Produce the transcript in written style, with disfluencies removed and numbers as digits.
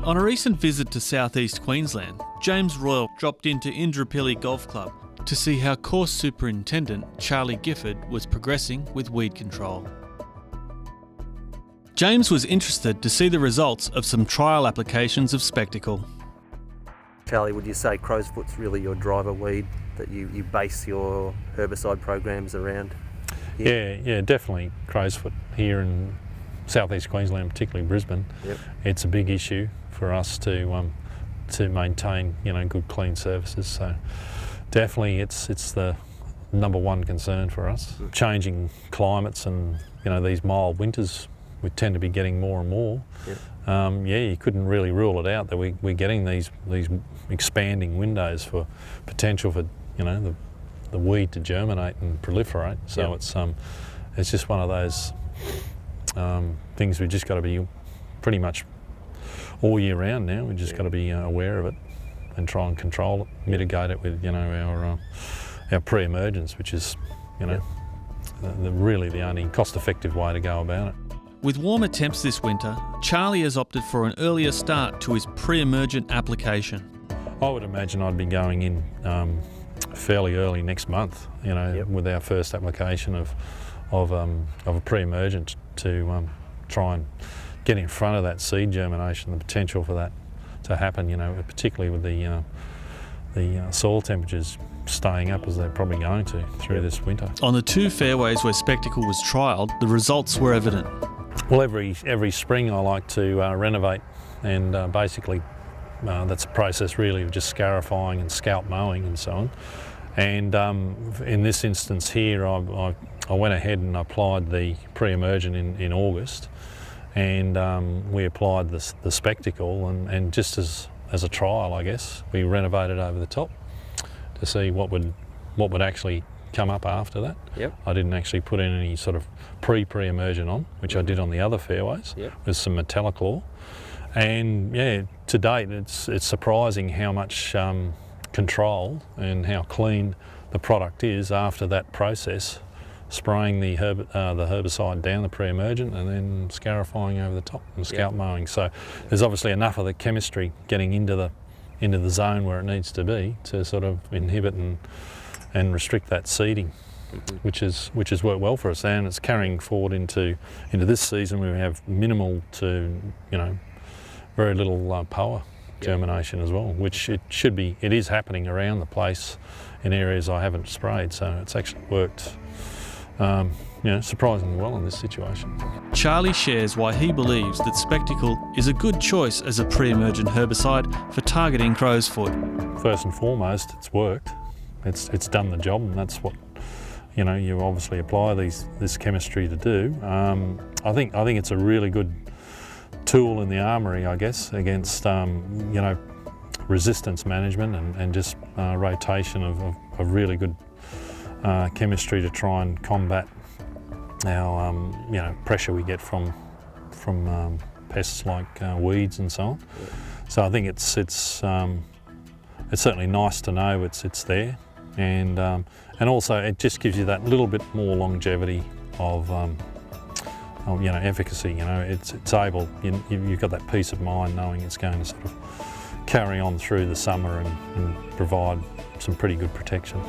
On a recent visit to Southeast Queensland, James Royal dropped into Indooroopilly Golf Club to see how course superintendent Charlie Giffard was progressing with weed control. James was interested to see the results of some trial applications of Specticle. Charlie, would you say Crowsfoot's really your driver weed that you base your herbicide programs around? Yeah, definitely Crowsfoot here in Southeast Queensland, particularly Brisbane. Yep. It's a big issue for us to maintain, good clean surfaces. So definitely it's the number one concern for us. Changing climates and these mild winters, we tend to be getting more and more. Yep. You couldn't really rule it out that we're getting these expanding windows for potential for the weed to germinate and proliferate. So Yep. it's just one of those things we've just got to be pretty much all year round now. We've just got to be aware of it and try and control it, mitigate it with our pre-emergence, which is really the only cost-effective way to go about it. With warmer temps this winter, Charlie has opted for an earlier start to his pre-emergent application. I would imagine I'd be going in fairly early next month, Yep. with our first application of a pre-emergent to try and get in front of that seed germination, the potential for that to happen, particularly with the soil temperatures staying up as they're probably going to through this winter. On the 2 fairways where Specticle was trialled, the results were evident. Well, every spring I like to renovate, and basically that's a process really of just scarifying and scalp mowing and so on. And in this instance here, I went ahead and applied the pre-emergent in August, and we applied the Specticle, and just as a trial, I guess, we renovated over the top to see what would actually come up after that. Yep. I didn't actually put in any sort of pre-emergent on, which I did on the other fairways. Yep. With some metallic law. And to date it's surprising how much control and how clean the product is after that process, spraying the herbicide down the pre-emergent and then scarifying over the top and scalp mowing. So there's obviously enough of the chemistry getting into the zone where it needs to be to sort of inhibit and restrict that seeding, which has worked well for us, and it's carrying forward into this season where we have minimal to very little POA germination as well, which it is happening around the place in areas I haven't sprayed, so it's actually worked surprisingly well in this situation. Charlie shares why he believes that Specticle is a good choice as a pre-emergent herbicide for targeting Crowsfoot. First and foremost, it's worked. It's done the job, and that's what you obviously apply this chemistry to do. I think it's a really good tool in the armoury, I guess, against resistance management and just rotation of really good chemistry to try and combat our pressure we get from pests like weeds and so on. So I think it's certainly nice to know it's there, and also it just gives you that little bit more longevity of efficacy. It's able, you've got that peace of mind knowing it's going to sort of carry on through the summer and provide some pretty good protection.